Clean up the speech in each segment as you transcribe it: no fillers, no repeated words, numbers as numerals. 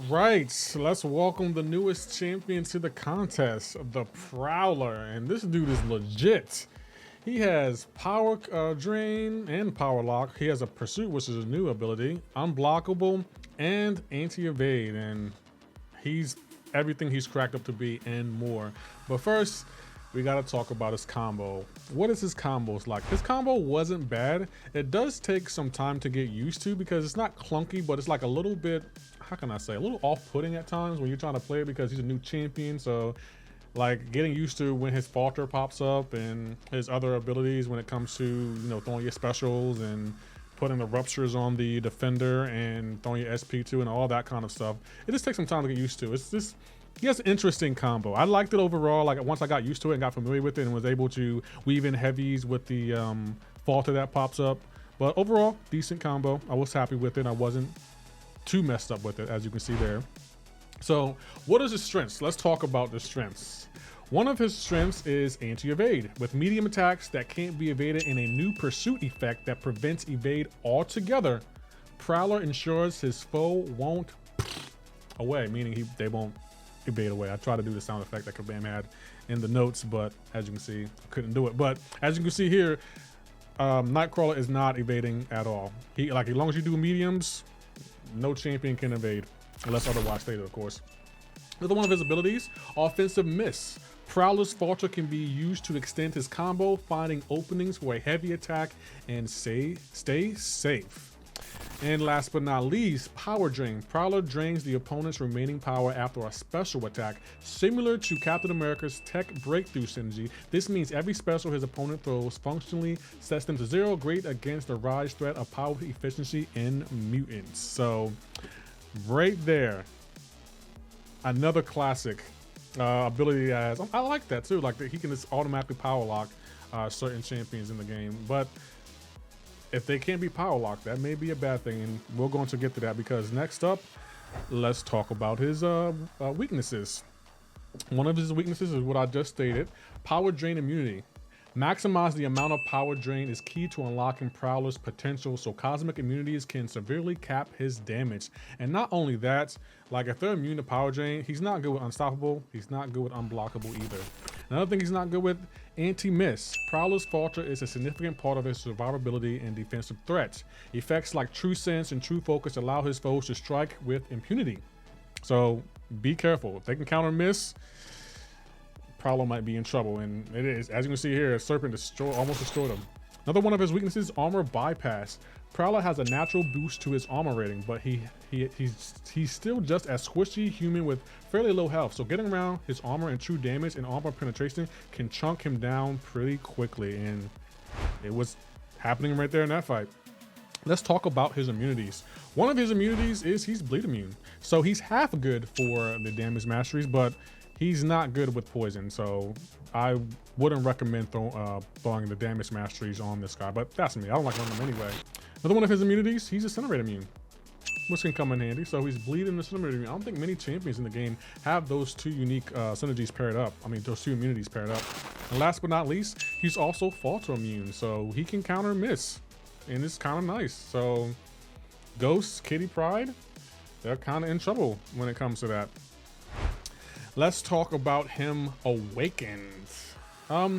right, let's welcome the newest champion to the contest, the Prowler. And this dude is legit. He has power drain and power lock. He has a pursuit, which is a new ability, unblockable, and anti-evade. And he's everything he's cracked up to be and more. But first, we gotta talk about his combo. What is his combos like? His combo wasn't bad. It does take some time to get used to because it's not clunky, but it's like a little bit, how can I say, a little off-putting at times when you're trying to play it because he's a new champion. So like getting used to when his falter pops up and his other abilities when it comes to, you know, throwing your specials and putting the ruptures on the defender and throwing your SP2 and all that kind of stuff. It just takes some time to get used to. It's just, he has an interesting combo. I liked it overall. Like once I got used to it and got familiar with it and was able to weave in heavies with the falter that pops up. But overall, decent combo. I was happy with it. I wasn't too messed up with it, as you can see there. So what is his strengths? Let's talk about the strengths. One of his strengths is anti-evade. With medium attacks that can't be evaded in a new pursuit effect that prevents evade altogether, Prowler ensures his foe won't away, meaning they won't evade away. I tried to do the sound effect that Kabam had in the notes, but as you can see, I couldn't do it. But as you can see here, Nightcrawler is not evading at all. He, like, as long as you do mediums, no champion can evade, unless otherwise stated, of course. Another one of his abilities, offensive miss. Prowler's falter can be used to extend his combo, finding openings for a heavy attack and stay safe. And last but not least, power drain. Prowler drains the opponent's remaining power after a special attack. Similar to Captain America's tech breakthrough synergy, this means every special his opponent throws functionally sets them to 0, great against the rise threat of power efficiency in mutants. So right there, another classic ability as I like that too. Like he can just automatically power lock certain champions in the game, but if they can't be power locked, that may be a bad thing, and we're going to get to that because next up, let's talk about his weaknesses. One of his weaknesses is what I just stated, power drain immunity. Maximize the amount of power drain is key to unlocking Prowler's potential, so cosmic immunities can severely cap his damage. And not only that, like if they're immune to power drain, he's not good with unstoppable, he's not good with unblockable either. Another thing he's not good with, anti-miss. Prowler's falter is a significant part of his survivability and defensive threats. Effects like True Sense and True Focus allow his foes to strike with impunity. So be careful. If they can counter miss, Prowler might be in trouble, and it is. As you can see here, Serpent almost destroyed him. Another one of his weaknesses, armor bypass. Prowler has a natural boost to his armor rating, but he's still just a squishy human with fairly low health. So getting around his armor and true damage and armor penetration can chunk him down pretty quickly, and it was happening right there in that fight. Let's talk about his immunities. One of his immunities is he's bleed immune. So he's half good for the damage masteries, but he's not good with poison, so I wouldn't recommend throwing the damage masteries on this guy, but that's me. I don't like running them anyway. Another one of his immunities, he's Disintegrate immune, which can come in handy. So he's bleed and Disintegrate immune. I don't think many champions in the game have those two unique synergies paired up. I mean, those two immunities paired up. And last but not least, he's also falter immune, so he can counter miss, and it's kind of nice. So Ghost, Kitty Pryde, they're kind of in trouble when it comes to that. Let's talk about him awakened.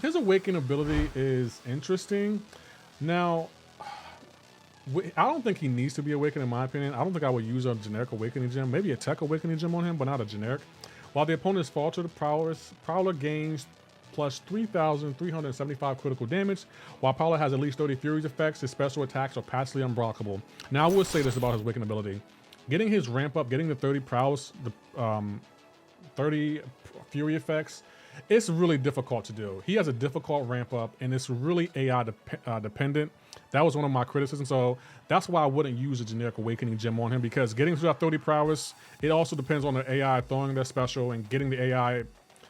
His awaken ability is interesting. Now, I don't think he needs to be awakened in my opinion. I don't think I would use a generic awakening gem, maybe a tech awakening gem on him, but not a generic. While the opponent's faltered, Prowler gains plus 3,375 critical damage. While Prowler has at least 30 Furies effects, his special attacks are passively unblockable. Now, I will say this about his awaken ability. Getting his ramp up, getting the 30 prowess, 30 Fury effects, it's really difficult to do. He has a difficult ramp up, and it's really AI dependent. That was one of my criticisms, so that's why I wouldn't use a generic awakening gem on him, because getting to that 30 prowess, it also depends on the AI throwing their special and getting the AI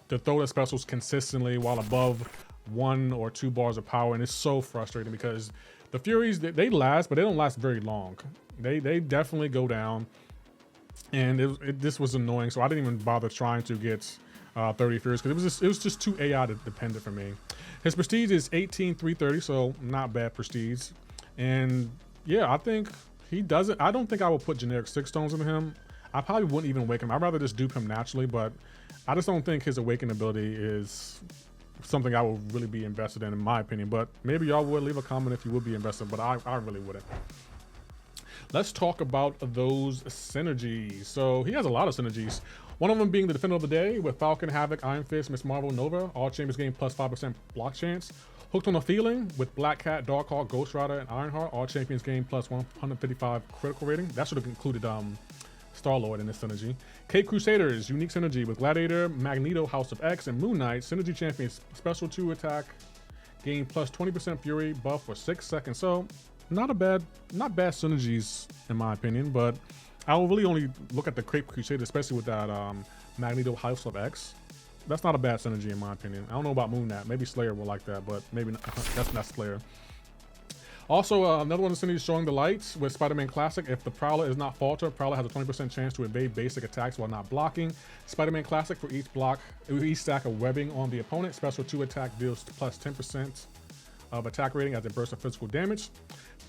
to throw their specials consistently while above 1 or 2 bars of power, and it's so frustrating because the Furies, they last, but they don't last very long. They definitely go down. And this was annoying, so I didn't even bother trying to get 30 Furies because it was just too AI dependent for me. His prestige is 18,330, so not bad prestige. And yeah, I think he doesn't. I don't think I would put generic 6 stones into him. I probably wouldn't even awaken him. I'd rather just dupe him naturally, but I just don't think his awaken ability is something I would really be invested in my opinion. But maybe y'all would. Leave a comment if you would be invested, but I really wouldn't. Let's talk about those synergies. So he has a lot of synergies. One of them being the Defender of the Day with Falcon, Havoc, Iron Fist, Miss Marvel, Nova. All champions gain plus 5% block chance. Hooked on a Feeling with Black Cat, Darkhawk, Ghost Rider, and Ironheart. All champions gain plus 155 critical rating. That should have included Star-Lord in this synergy. Cape Crusaders, unique synergy with Gladiator, Magneto, House of X, and Moon Knight. Synergy champions special 2 attack, gain plus 20% Fury buff for 6 seconds. So not bad synergies in my opinion, but I will really only look at the Cape Crusader, especially with that Magneto, House of X. That's not a bad synergy in my opinion. I don't know about Moon Knight. Maybe Slayer will like that, but maybe not. That's not Slayer. Also, another one of the synergies showing the lights with Spider-Man Classic. If the Prowler is not Falter, Prowler has a 20% chance to evade basic attacks while not blocking. Spider-Man Classic for each stack of webbing on the opponent. Special 2 attack deals plus 10% of attack rating as a burst of physical damage.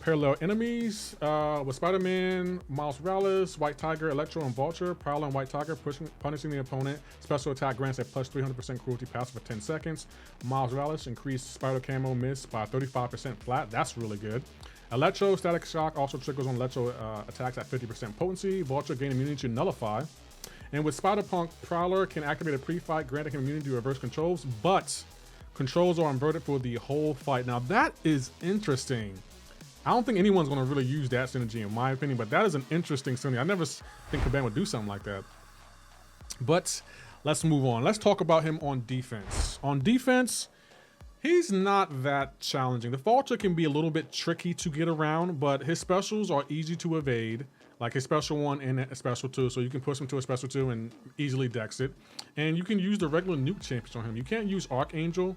Parallel enemies with Spider-Man, Miles Morales, White Tiger, Electro, and Vulture. Prowler and White Tiger punishing the opponent. Special attack grants a plus 300% cruelty passive for 10 seconds. Miles Morales increased Spider Camo miss by 35% flat. That's really good. Electro Static Shock also triggers on Electro attacks at 50% potency. Vulture gain immunity to Nullify. And with Spider-Punk, Prowler can activate a pre-fight, granting him immunity to reverse controls, but controls are inverted for the whole fight. Now that is interesting. I don't think anyone's going to really use that synergy in my opinion, but that is an interesting synergy. I never think Kabam would do something like that. But let's move on. Let's talk about him on defense. On defense, he's not that challenging. The Vulture can be a little bit tricky to get around, but his specials are easy to evade, like his special 1 and a special 2. So you can push him to a special 2 and easily dex it. And you can use the regular nuke champions on him. You can't use Archangel.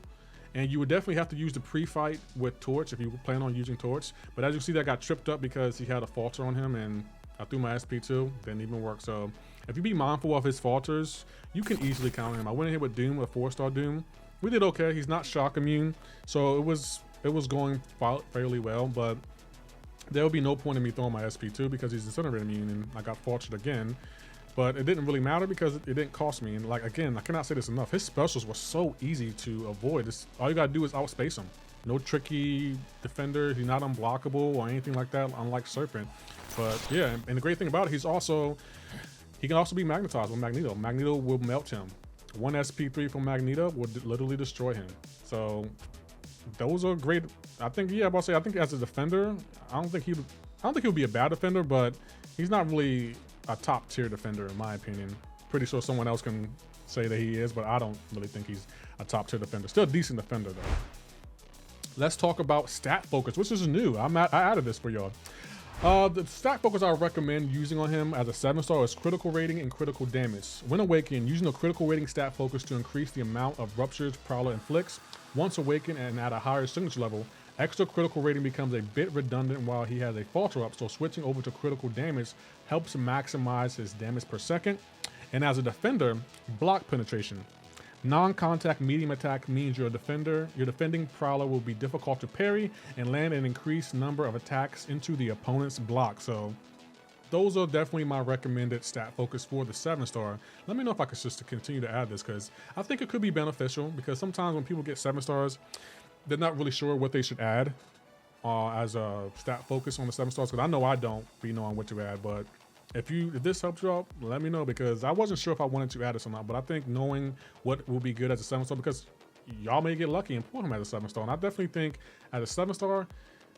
And you would definitely have to use the pre-fight with Torch if you plan on using Torch. But as you see, that got tripped up because he had a falter on him, and I threw my SP2, didn't even work. So if you be mindful of his falters, you can easily counter him. I went in here with Doom, a 4-star Doom. We did okay. He's not shock immune, so it was going fairly well. But there would be no point in me throwing my SP2 because he's Disintegrate immune, and I got faltered again. But it didn't really matter because it didn't cost me. And like, again, I cannot say this enough. His specials were so easy to avoid. All you gotta do is outspace him. No tricky defender. He's not unblockable or anything like that, unlike Serpent. But yeah, and the great thing about it, he can also be magnetized with Magneto. Magneto will melt him. 1 SP3 from Magneto will literally destroy him. So those are great. I think, yeah, I think as a defender, I don't think he'll be a bad defender, but he's not really a top tier defender in my opinion. Pretty sure someone else can say that he is, but I don't really think he's a top tier defender. Still a decent defender though. Let's talk about stat focus, which is new. I added this for y'all. The stat focus I recommend using on him as a 7-star is critical rating and critical damage. When awakened, using a critical rating stat focus to increase the amount of ruptures Prowler inflicts. Once awakened and at a higher signature level, extra critical rating becomes a bit redundant while he has a falter up, so switching over to critical damage helps maximize his damage per second. And as a defender, block penetration. Non-contact medium attack means your defending Prowler will be difficult to parry and land an increased number of attacks into the opponent's block. So those are definitely my recommended stat focus for the 7-star. Let me know if I could just continue to add this, because I think it could be beneficial, because sometimes when people get 7 stars, they're not really sure what they should add as a stat focus on the 7 stars, because I know I don't be knowing what to add. But if this helps you out, let me know, because I wasn't sure if I wanted to add this or not. But I think knowing what will be good as a 7-star, because y'all may get lucky and pull him as a 7-star, and I definitely think as a 7-star,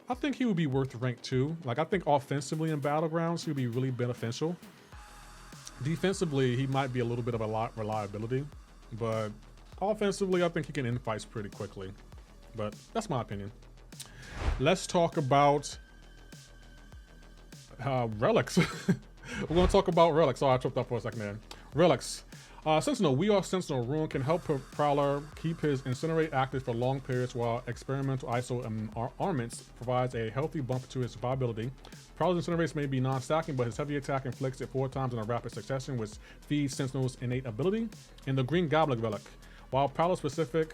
I think he would be worth rank 2. Like, I think offensively in Battlegrounds, he would be really beneficial. Defensively, he might be a little bit of a reliability, but offensively, I think he can end fights pretty quickly. But that's my opinion. Let's talk about Relics. We're going to talk about Relics. Oh, I tripped up for a second there. Relics. Sentinel. We Are Sentinel Rune can help Prowler keep his Incinerate active for long periods, while Experimental ISO Armaments provides a healthy bump to his survivability. Prowler's Incinerates may be non-stacking, but his heavy attack inflicts it 4 times in a rapid succession, which feeds Sentinel's innate ability. And the Green Goblin Relic. While Prowler-specific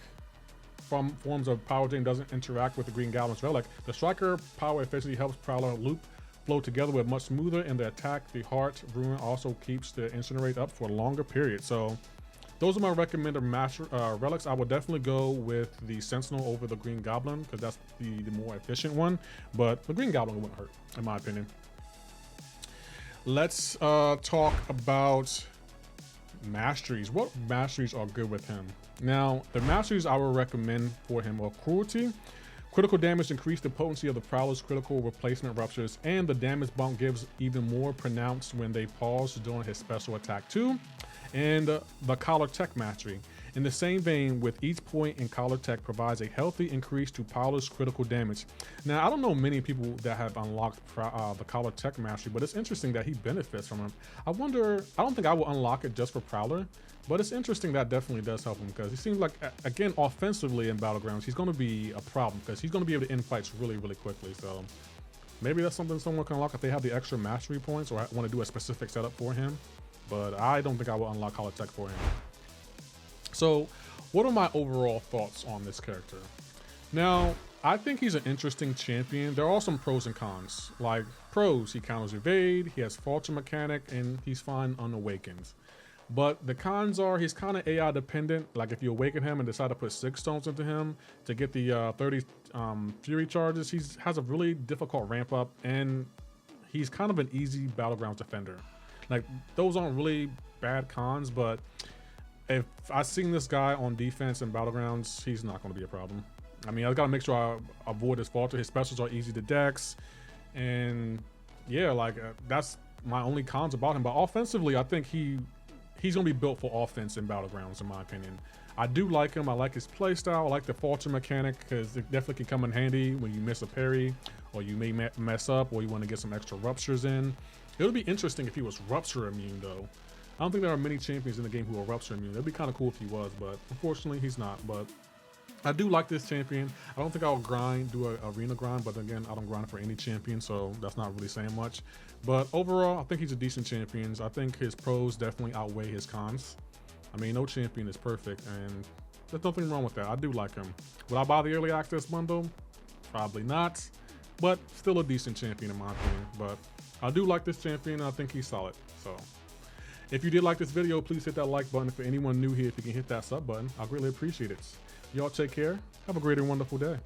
forms of power drain doesn't interact with the Green Goblin's Relic, the Striker power efficiency helps Prowler loop flow together with much smoother, and the attack, the heart ruin also keeps the incinerate up for a longer period. So those are my recommended relics. I would definitely go with the Sentinel over the Green Goblin because that's the more efficient one, but the Green Goblin wouldn't hurt in my opinion. Let's talk about Masteries. What Masteries are good with him? Now, the Masteries I would recommend for him are Cruelty. Critical damage increase the potency of the Prowler's critical replacement ruptures, and the damage bump gives even more pronounced when they pause during his special attack too. And the Collar Tech Mastery. In the same vein, with each point in Collar Tech provides a healthy increase to Prowler's critical damage. Now, I don't know many people that have unlocked the Collar Tech Mastery, but it's interesting that he benefits from him. I wonder, I don't think I will unlock it just for Prowler, but it's interesting that definitely does help him because he seems like, again, offensively in Battlegrounds, he's going to be a problem because he's going to be able to end fights really, really quickly. So maybe that's something someone can unlock if they have the extra mastery points or want to do a specific setup for him. But I don't think I will unlock Collar Tech for him. So what are my overall thoughts on this character? Now, I think he's an interesting champion. There are some pros and cons. Like pros, he counters evade, he has falter mechanic, and he's fine on awakens. But the cons are he's kind of AI dependent. Like if you awaken him and decide to put 6 stones into him to get the 30 fury charges, he has a really difficult ramp up, and he's kind of an easy Battlegrounds defender. Like those aren't really bad cons, but if I seen this guy on defense in Battlegrounds, he's not going to be a problem. I mean, I got to make sure I avoid his falter. His specials are easy to dex, and yeah, like that's my only cons about him. But offensively, I think he's going to be built for offense in Battlegrounds, in my opinion. I do like him. I like his playstyle. I like the falter mechanic because it definitely can come in handy when you miss a parry or you may mess up or you want to get some extra ruptures in. It would be interesting if he was rupture immune, though. I don't think there are many champions in the game who are rupture immune. It'd be kind of cool if he was, but unfortunately he's not. But I do like this champion. I don't think I'll do an arena grind, but again, I don't grind for any champion, so that's not really saying much. But overall, I think he's a decent champion. I think his pros definitely outweigh his cons. I mean, no champion is perfect, and there's nothing wrong with that. I do like him. Would I buy the early access bundle? Probably not, but still a decent champion in my opinion. But I do like this champion, and I think he's solid. So if you did like this video, please hit that like button. For anyone new here, if you can hit that sub button, I'll greatly appreciate it. Y'all take care. Have a great and wonderful day.